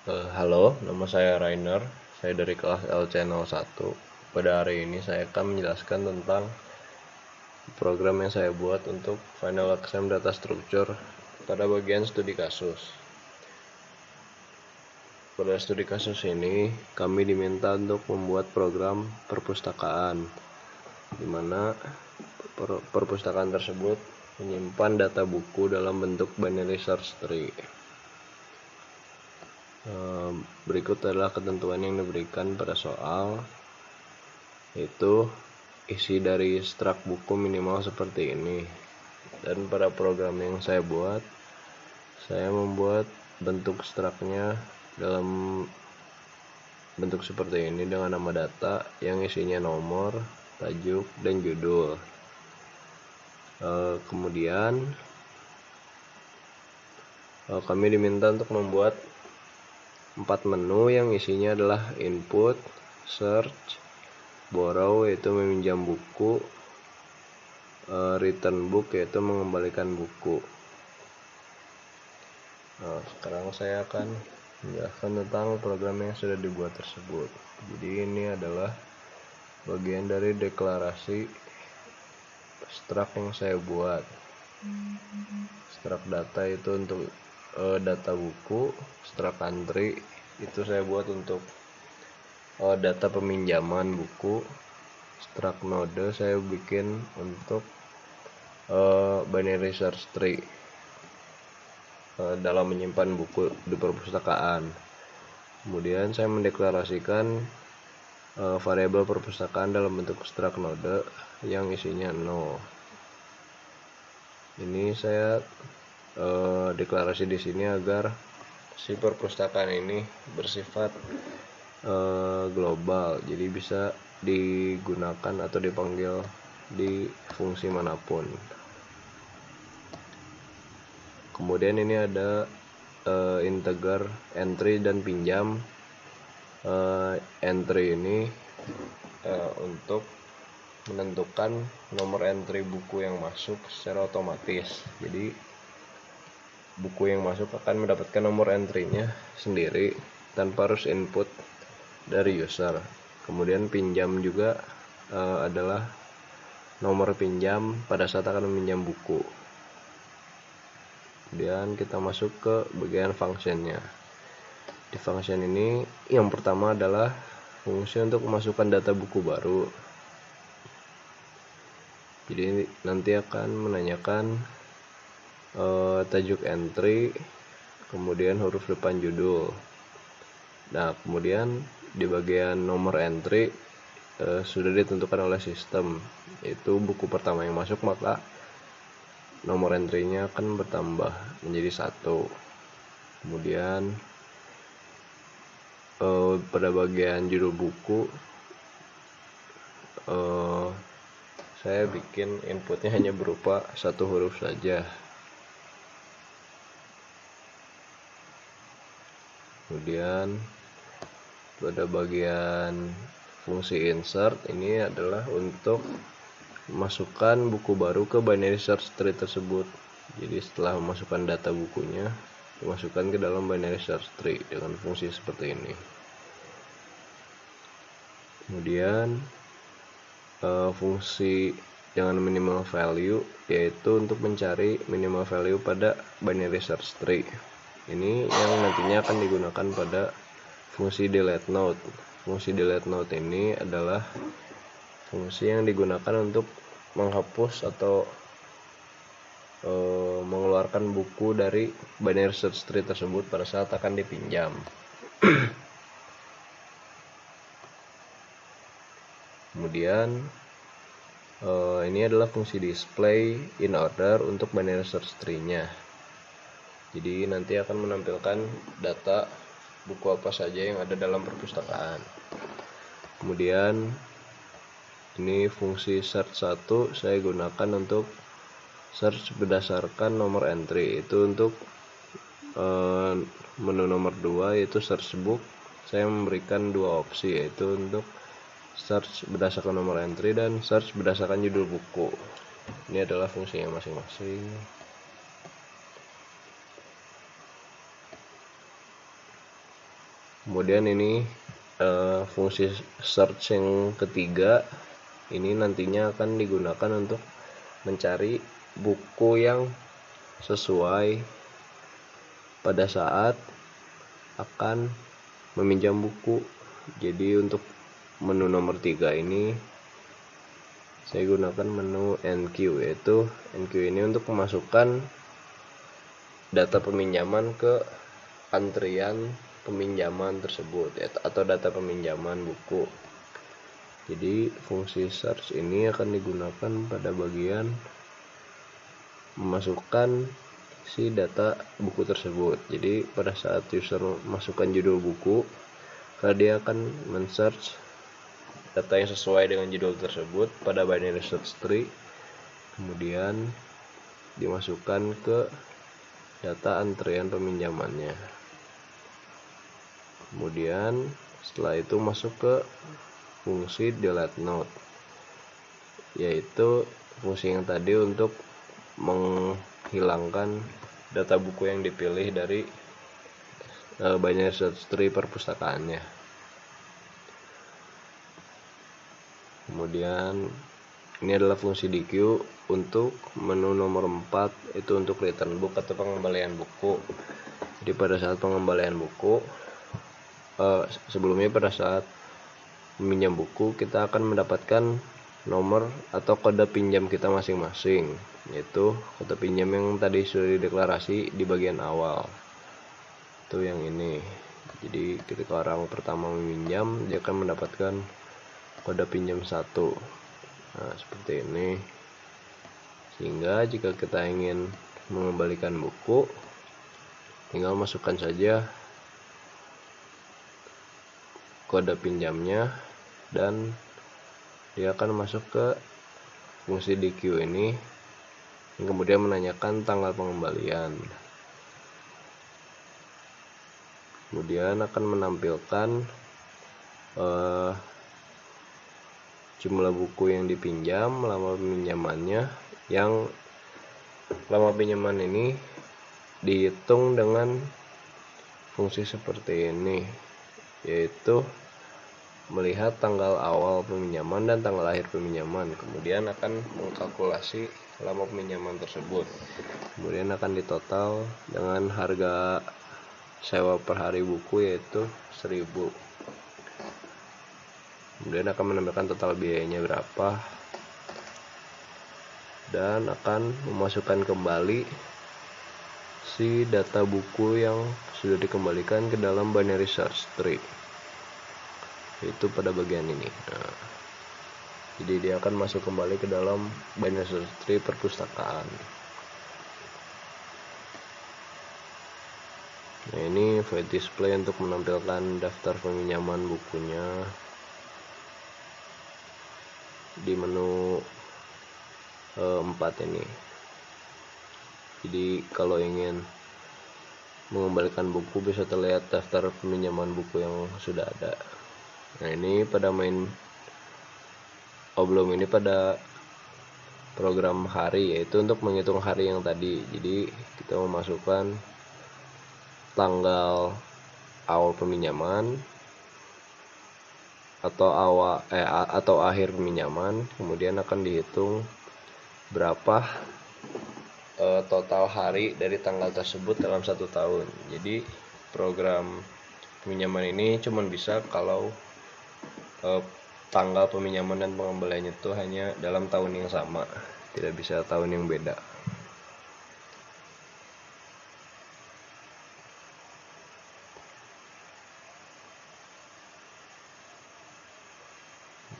Halo, nama saya Rainer. Saya dari kelas LC01. Pada hari ini saya akan menjelaskan tentang program yang saya buat untuk Final Exam Data Structure pada bagian studi kasus. Pada studi kasus ini, kami diminta untuk membuat program perpustakaan, di mana perpustakaan tersebut menyimpan data buku dalam bentuk binary search tree. Berikut adalah ketentuan yang diberikan pada soal, yaitu isi dari struct buku minimal seperti ini. Dan pada program yang saya buat, saya membuat bentuk structnya dalam bentuk seperti ini dengan nama data yang isinya nomor, tajuk, dan judul. Kemudian kami diminta untuk membuat 4 menu yang isinya adalah input, search, borrow yaitu meminjam buku, return book yaitu mengembalikan buku. Sekarang saya akan menjelaskan tentang program yang sudah dibuat tersebut. Jadi ini adalah bagian dari deklarasi struct yang saya buat. Struct data itu untuk data buku, struct country itu saya buat untuk data peminjaman buku, struct node saya bikin untuk binary search tree dalam menyimpan buku di perpustakaan. Kemudian saya mendeklarasikan variabel perpustakaan dalam bentuk struct node yang isinya 0. Ini saya deklarasi di sini agar si perpustakaan ini bersifat global, jadi bisa digunakan atau dipanggil di fungsi manapun. Kemudian ini ada integer entry dan pinjam. Entry ini untuk menentukan nomor entry buku yang masuk secara otomatis. Jadi buku yang masuk akan mendapatkan nomor entry-nya sendiri tanpa harus input dari user. Kemudian pinjam juga adalah nomor pinjam pada saat akan meminjam buku. Kemudian kita masuk ke bagian functionnya. Di function ini yang pertama adalah fungsi untuk memasukkan data buku baru. Jadi nanti akan menanyakan tajuk entry, kemudian huruf depan judul. Nah, kemudian di bagian nomor entry sudah ditentukan oleh sistem, yaitu buku pertama yang masuk maka nomor entry-nya akan bertambah menjadi 1. Kemudian pada bagian judul buku saya bikin inputnya hanya berupa 1 huruf saja. Kemudian pada bagian fungsi insert ini adalah untuk memasukkan buku baru ke binary search tree tersebut. Jadi setelah memasukkan data bukunya, dimasukkan ke dalam binary search tree dengan fungsi seperti ini. Kemudian fungsi dengan minimal value yaitu untuk mencari minimal value pada binary search tree. Ini yang nantinya akan digunakan pada fungsi delete node. Fungsi delete node ini adalah fungsi yang digunakan untuk menghapus atau mengeluarkan buku dari binary search tree tersebut pada saat akan dipinjam. Kemudian ini adalah fungsi display in order untuk binary search tree-nya. Jadi nanti akan menampilkan data buku apa saja yang ada dalam perpustakaan. Kemudian ini fungsi search 1 saya gunakan untuk search berdasarkan nomor entry. Itu untuk menu nomor 2 yaitu search book. Saya memberikan 2 opsi, yaitu untuk search berdasarkan nomor entry dan search berdasarkan judul buku. Ini adalah fungsinya masing-masing. Kemudian ini fungsi search yang ketiga, ini nantinya akan digunakan untuk mencari buku yang sesuai pada saat akan meminjam buku. Jadi untuk menu nomor 3 ini saya gunakan menu NQ, yaitu NQ ini untuk memasukkan data peminjaman ke antrian peminjaman tersebut, atau data peminjaman buku. Jadi fungsi search ini akan digunakan pada bagian memasukkan si data buku tersebut. Jadi pada saat user masukkan judul buku, dia akan men-search data yang sesuai dengan judul tersebut pada binary search tree, kemudian dimasukkan ke data antrian peminjamannya. Kemudian setelah itu masuk ke fungsi delete note, yaitu fungsi yang tadi untuk menghilangkan data buku yang dipilih dari binary search tree perpustakaannya. Kemudian ini adalah fungsi DQ untuk menu nomor 4, itu untuk return book atau pengembalian buku. Jadi pada saat pengembalian buku, sebelumnya pada saat meminjam buku, kita akan mendapatkan nomor atau kode pinjam kita masing-masing, yaitu kode pinjam yang tadi sudah dideklarasi di bagian awal, itu yang ini. Jadi ketika orang pertama meminjam, dia akan mendapatkan kode pinjam 1. Nah, seperti ini. Sehingga jika kita ingin mengembalikan buku, tinggal masukkan saja kode pinjamnya dan dia akan masuk ke fungsi DQ ini, yang kemudian menanyakan tanggal pengembalian. Kemudian akan menampilkan jumlah buku yang dipinjam, lama peminjamannya, yang lama pinjaman ini dihitung dengan fungsi seperti ini, yaitu melihat tanggal awal peminjaman dan tanggal akhir peminjaman, kemudian akan mengkalkulasi lama peminjaman tersebut, kemudian akan ditotal dengan harga sewa per hari buku, yaitu 1000. Kemudian akan menampilkan total biayanya berapa, dan akan memasukkan kembali si data buku yang sudah dikembalikan ke dalam binary search tree, itu pada bagian ini. Nah, jadi dia akan masuk kembali ke dalam binary search tree perpustakaan. Nah, ini void display untuk menampilkan daftar peminjaman bukunya di menu 4 ini. Jadi kalau ingin mengembalikan buku, bisa terlihat daftar peminjaman buku yang sudah ada. Nah, ini pada belum, ini pada program hari, yaitu untuk menghitung hari yang tadi. Jadi kita memasukkan tanggal awal peminjaman atau akhir peminjaman, kemudian akan dihitung berapa total hari dari tanggal tersebut dalam 1 tahun. Jadi program peminjaman ini cuma bisa kalau tanggal peminjaman dan pengembaliannya itu hanya dalam tahun yang sama, tidak bisa tahun yang beda.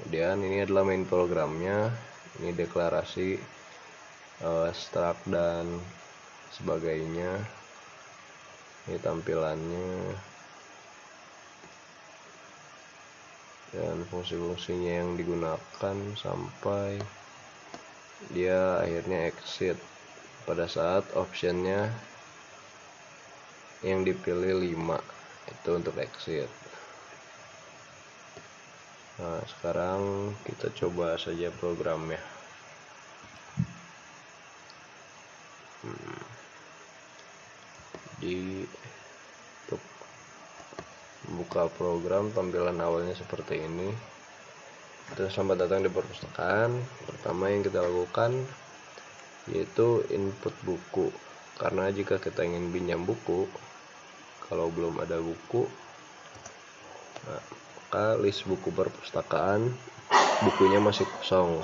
Kemudian ini adalah main programnya, ini deklarasi struct dan sebagainya, ini tampilannya dan fungsi-fungsinya yang digunakan sampai dia akhirnya exit pada saat optionnya yang dipilih 5, itu untuk exit. Nah, sekarang kita coba saja programnya. Jadi untuk buka program, tampilan awalnya seperti ini. Terus selamat datang di perpustakaan. Pertama yang kita lakukan yaitu input buku, karena jika kita ingin pinjam buku, kalau belum ada buku, maka list buku perpustakaan bukunya masih kosong.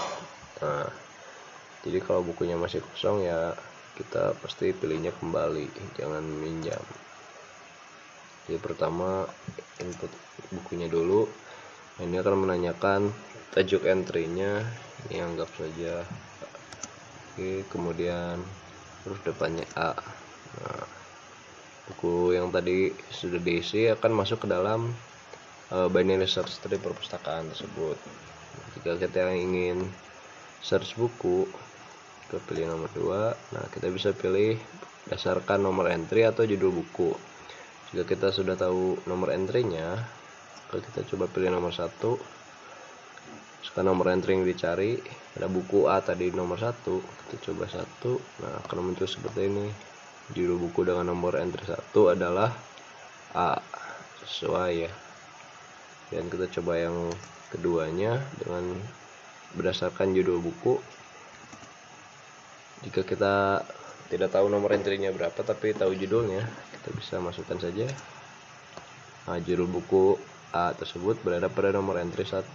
Jadi kalau bukunya masih kosong ya kita pasti pilihnya kembali, jangan minjam. Jadi pertama input bukunya dulu. Ini akan menanyakan tajuk entry-nya, ini anggap saja Oke, kemudian huruf depannya A. Buku yang tadi sudah diisi akan masuk ke dalam binary search tree perpustakaan tersebut. Jika kita ingin search buku, kita pilih nomor 2. Nah, kita bisa pilih berdasarkan nomor entry atau judul buku. Jika kita sudah tahu nomor entry-nya, kita coba pilih nomor 1. Sekarang nomor entry yang dicari ada buku A tadi nomor 1, kita coba 1. Nah, akan muncul seperti ini. Judul buku dengan nomor entry 1 adalah A, sesuai ya. Dan kita coba yang keduanya dengan berdasarkan judul buku. Jika kita tidak tahu nomor entry-nya berapa tapi tahu judulnya, kita bisa masukkan saja. Nah, judul buku A tersebut berada pada nomor entry 1.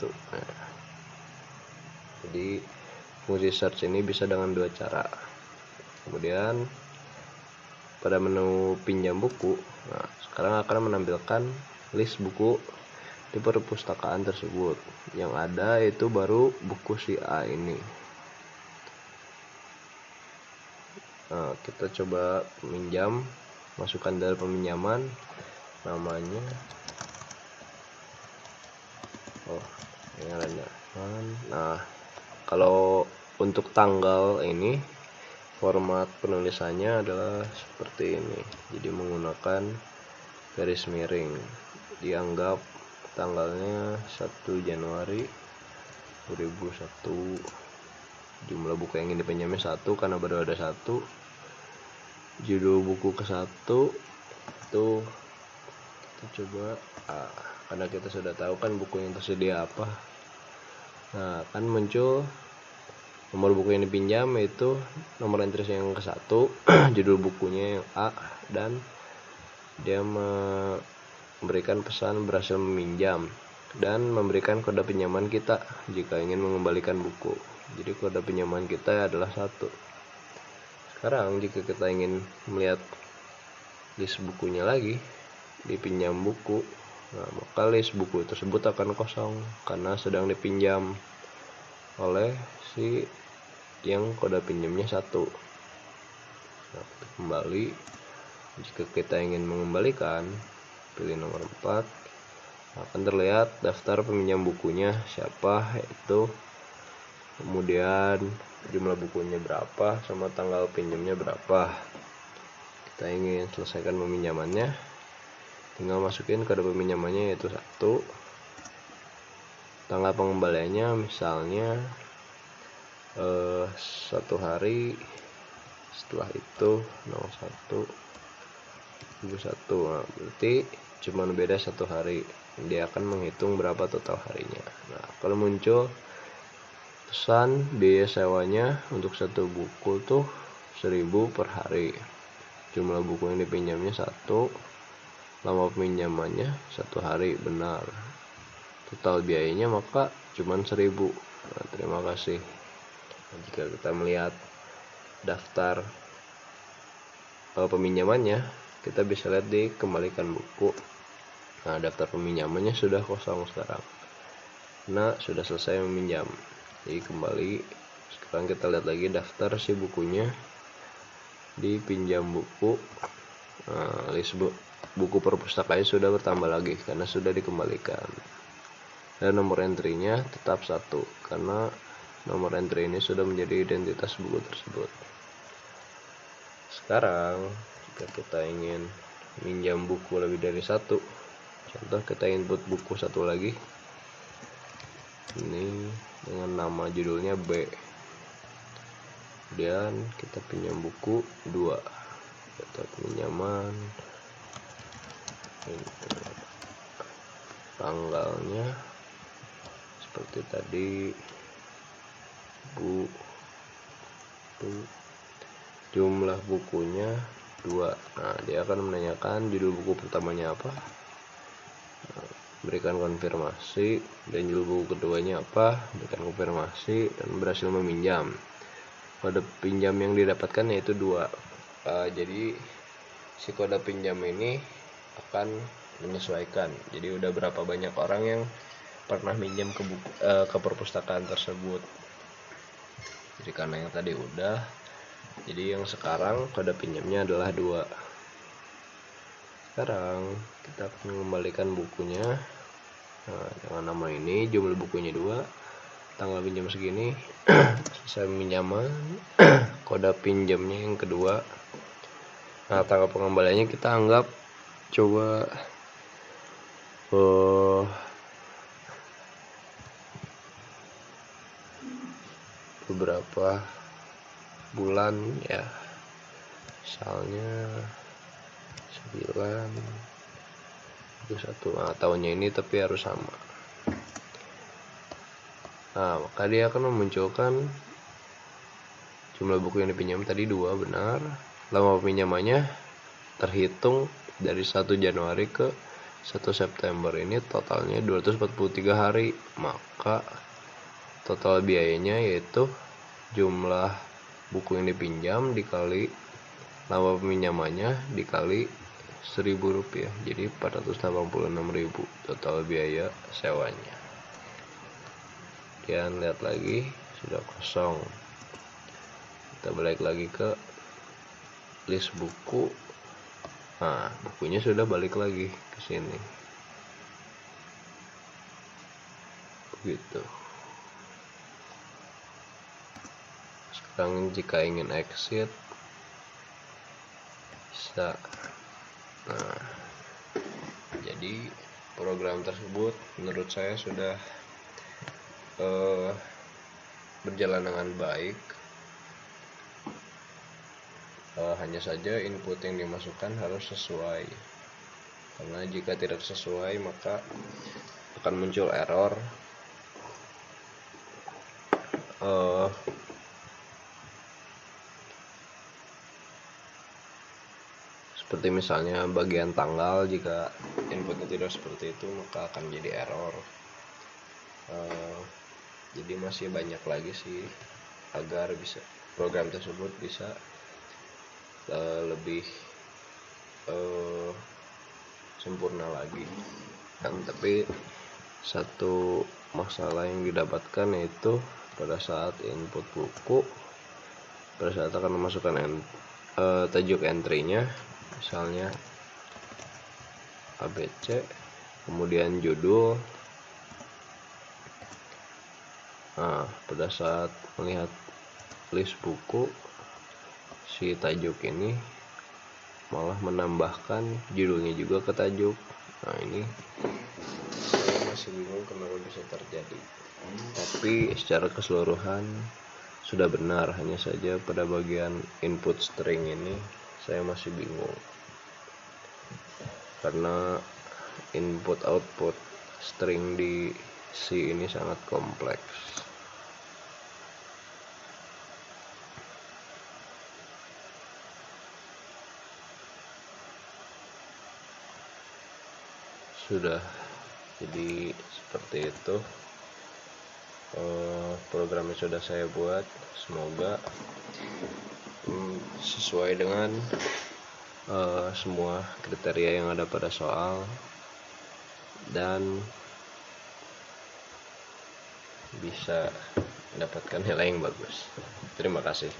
Jadi fungsi search ini bisa dengan 2 cara. Kemudian pada menu pinjam buku, nah sekarang akan menampilkan list buku di perpustakaan tersebut. Yang ada itu baru buku si A ini. Nah, kita coba pinjam, masukkan dari peminjaman namanya. Ini ada. Nah, kalau untuk tanggal ini format penulisannya adalah seperti ini. Jadi menggunakan garis miring. Dianggap tanggalnya 1 Januari 2001. Jumlah buku yang ingin dipinjamnya 1 karena baru ada 1. Judul buku ke-1 itu kita coba karena kita sudah tahu kan buku yang tersedia apa. Nah, kan muncul nomor buku yang dipinjam, yaitu nomor entry yang ke-1, judul bukunya yang A, dan dia memberikan pesan berhasil meminjam dan memberikan kode pinjaman kita jika ingin mengembalikan buku. Jadi kode pinjaman kita adalah 1. Sekarang jika kita ingin melihat list bukunya lagi di pinjam buku, nah, maka list buku tersebut akan kosong karena sedang dipinjam oleh si yang kode pinjamnya 1. Nah, kembali. Jika kita ingin mengembalikan, pilih nomor 4. Akan terlihat daftar peminjam bukunya siapa, yaitu kemudian jumlah bukunya berapa sama tanggal pinjamnya berapa. Kita ingin selesaikan peminjamannya, tinggal masukin kode peminjamannya yaitu 1. Tanggal pengembaliannya misalnya 1 hari setelah itu 01 2001. Nah, berarti cuma beda 1 hari. Dia akan menghitung berapa total harinya. Nah, kalau muncul pesan biaya sewanya untuk 1 buku tuh 1000 per hari. Jumlah buku yang dipinjamnya 1, lama peminjamannya 1 hari, benar. Total biayanya maka cuma 1000. Nah, terima kasih. Jika kita melihat daftar peminjamannya, kita bisa lihat di kembalikan buku. Nah, daftar peminjamannya sudah kosong sekarang. Nah, sudah selesai meminjam. Jadi kembali. Sekarang kita lihat lagi daftar si bukunya di pinjam buku. Nah, list buku perpustakaan sudah bertambah lagi karena sudah dikembalikan. Dan nomor entry-nya tetap 1 karena nomor entry ini sudah menjadi identitas buku tersebut. Sekarang jika kita ingin minjam buku lebih dari 1, contoh kita input buku 1 lagi, ini dengan nama judulnya B, kemudian kita pinjam buku 2, data pinjaman tanggalnya seperti tadi, jumlah bukunya 2. Nah, dia akan menanyakan judul buku pertamanya apa, berikan konfirmasi, dan judul buku keduanya apa, berikan konfirmasi, dan berhasil meminjam. Kode pinjam yang didapatkan yaitu 2. Jadi si kode pinjam ini akan menyesuaikan. Jadi udah berapa banyak orang yang pernah minjam ke perpustakaan tersebut. Jadi karena yang tadi udah, jadi yang sekarang kode pinjamnya adalah 2. Sekarang kita akan mengembalikan bukunya. Nah, dengan nama ini, jumlah bukunya 2, tanggal pinjam segini, selesai pinjaman, kode pinjamnya yang kedua. Nah, tanggal pengembaliannya kita anggap coba beberapa bulan ya, misalnya 9 1. Nah, tahunnya ini tapi harus sama. Nah, maka dia akan memunculkan jumlah buku yang dipinjam tadi 2, benar. Lama pinjamannya terhitung dari 1 Januari ke 1 September, ini totalnya 243 hari. Maka total biayanya yaitu jumlah buku yang dipinjam dikali lama peminjamannya dikali Rp1.000, jadi 486.000 total biaya sewanya. Dan lihat lagi, sudah kosong. Kita balik lagi ke list buku. Nah, bukunya sudah balik lagi ke sini. Begitu. Sekarang jika ingin exit, bisa. Nah, jadi program tersebut menurut saya sudah berjalan dengan baik. Hanya saja input yang dimasukkan harus sesuai, karena jika tidak sesuai maka akan muncul error. Seperti misalnya bagian tanggal, jika inputnya tidak seperti itu maka akan jadi error. Jadi masih banyak lagi sih agar bisa program tersebut bisa lebih sempurna lagi kan. Tapi satu masalah yang didapatkan yaitu pada saat input buku, pada saat akan memasukkan tajuk entry-nya, misalnya ABC, kemudian judul. Nah, pada saat melihat list buku, si tajuk ini malah menambahkan judulnya juga ke tajuk. Nah, ini saya masih bingung kenapa bisa terjadi. Tapi secara keseluruhan sudah benar, hanya saja pada bagian input string ini saya masih bingung. Karena input output string di C ini sangat kompleks. Sudah, jadi seperti itu programnya sudah saya buat. Semoga sesuai dengan semua kriteria yang ada pada soal dan bisa mendapatkan nilai yang bagus. Terima kasih.